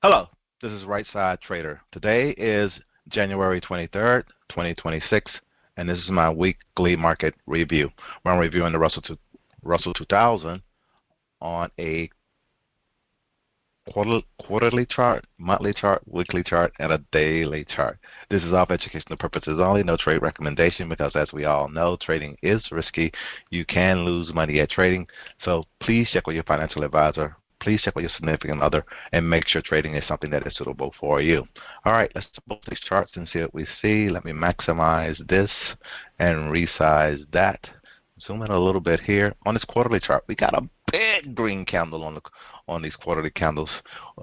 Hello, this is Right Side Trader. Today is January 23rd, 2026, and this is my weekly market review. I'm reviewing the Russell 2000 on a quarterly chart, monthly chart, weekly chart, and a daily chart. This is all for educational purposes only, no trade recommendation, because as we all know, trading is risky. You can lose money at trading, so please check with your financial advisor. Please check with your significant other and make sure trading is something that is suitable for you. All right, let's both these charts and see what we see. Let me maximize this and resize that. Zoom in a little bit here. On this quarterly chart, we got a big green candle on these quarterly candles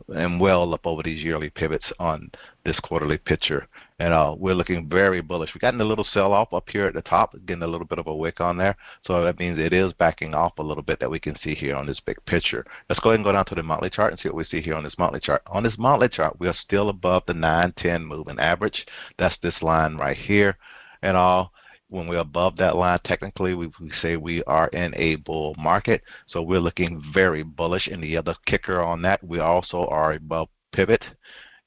and well up over these yearly pivots on this quarterly picture. And we're looking very bullish. We've gotten a little sell-off up here at the top, getting a little bit of a wick on there. So that means it is backing off a little bit that we can see here on this big picture. Let's go ahead and go down to the monthly chart and see what we see here on this monthly chart. On this monthly chart, we are still above the 9-10 moving average. That's this line right here. And when we're above that line, technically we say we are in a bull market. So we're looking very bullish. And the other kicker on that, we also are above pivot,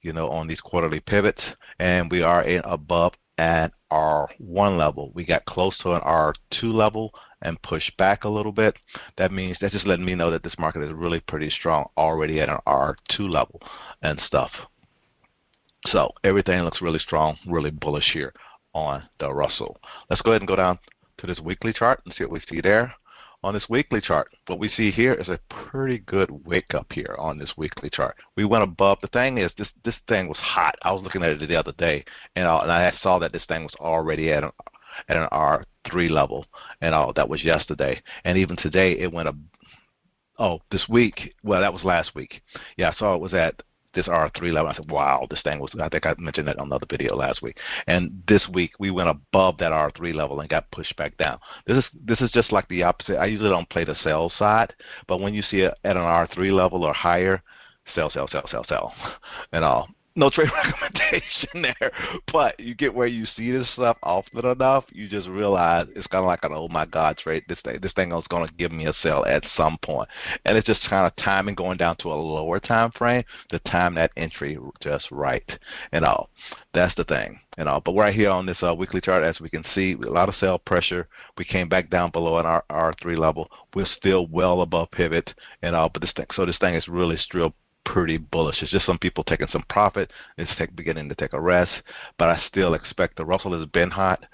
on these quarterly pivots, and we are above at R1 level. We got close to an R2 level and pushed back a little bit. That's just letting me know that this market is really pretty strong already at an R2 level and stuff. So everything looks really strong, really bullish here on the Russell. Let's go ahead and go down to this weekly chart and see what we see there. On this weekly chart, what we see here is a pretty good wick up here on this weekly chart. We went above. The thing is, this thing was hot. I was looking at it the other day, and I saw that this thing was already at an R3 level, and that was yesterday. And even today, it went up. Oh, this week. Well, that was last week. Yeah, I saw it was at this R3 level. I said, wow, this thing was, I think I mentioned that on another video last week. And this week we went above that R3 level and got pushed back down. This is just like the opposite. I usually don't play the sell side, but when you see it at an R3 level or higher, sell, sell, sell, sell, sell, and all. No trade recommendation there, but you get where you see this stuff often enough, you just realize it's kind of like an oh my God trade. This thing is going to give me a sell at some point, and it's just kind of timing going down to a lower time frame to time that entry just right, and all. That's the thing, and all. But right here on this weekly chart, as we can see, a lot of sell pressure. We came back down below an R3 level. We're still well above pivot, and all. But this thing is really still pretty bullish. It's just some people taking some profit. It's beginning to take a rest, but I still expect the Russell has been hot.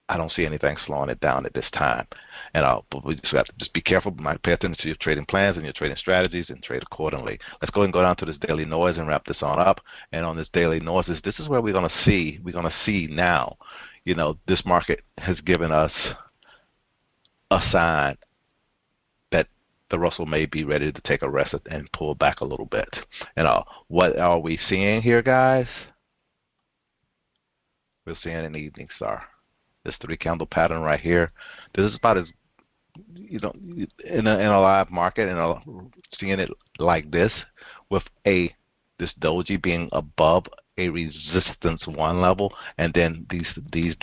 I don't see anything slowing it down at this time. And but we just have to just be careful. Pay attention to your trading plans and your trading strategies and trade accordingly. Let's go ahead and go down to this daily noise and wrap this on up. And on this daily noise, this is where we're going to see now, this market has given us a sign the Russell may be ready to take a rest and pull back a little bit. And what are we seeing here, guys? We're seeing an evening star. This 3-candle pattern right here. This is about as, in a live market, and seeing it like this with this doji being above a resistance 1 level, and then these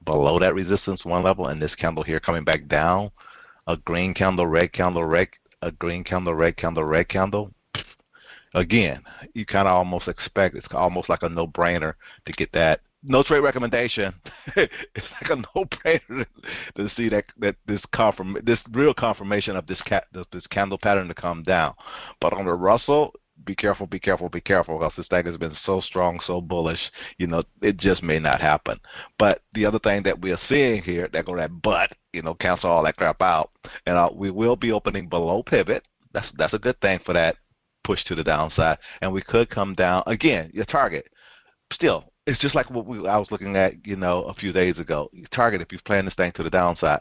below that resistance 1 level, and this candle here coming back down. A green candle, red candle, a green candle, red candle, red candle. Again, you kind of almost expect, it's almost like a no-brainer to get that. No trade recommendation. It's like a no-brainer to see that this real confirmation of this candle pattern to come down. But on the Russell, be careful, be careful, be careful, because this thing has been so strong, so bullish, it just may not happen. But the other thing that we are seeing here, cancel all that crap out, and we will be opening below pivot. That's a good thing for that push to the downside, and we could come down again. Your target, still, it's just like what I was looking at, a few days ago. Your target, if you're playing this thing to the downside,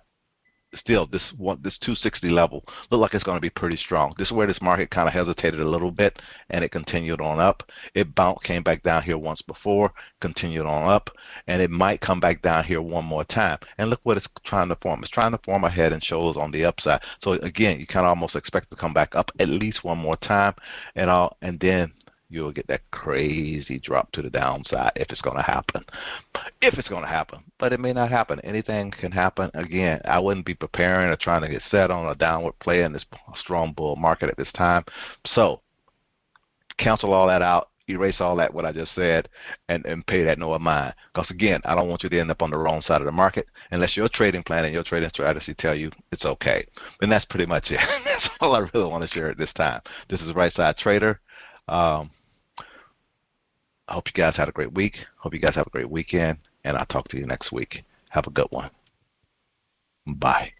still this 260 level look like it's going to be pretty strong. This is where this market kind of hesitated a little bit, and it continued on up. It came back down here once before, continued on up, and it might come back down here one more time. And look what it's trying to form. It's trying to form a head and shoulders on the upside. So again, you kind of almost expect to come back up at least one more time, and then you'll get that crazy drop to the downside if it's going to happen. If it's going to happen. But it may not happen. Anything can happen. Again, I wouldn't be preparing or trying to get set on a downward play in this strong bull market at this time. So cancel all that out, erase all that what I just said, and pay that no mind. Because again, I don't want you to end up on the wrong side of the market unless your trading plan and your trading strategy tell you it's okay. And that's pretty much it. That's all I really want to share at this time. This is Right Side Trader. I hope you guys had a great week. Hope you guys have a great weekend, and I'll talk to you next week. Have a good one. Bye.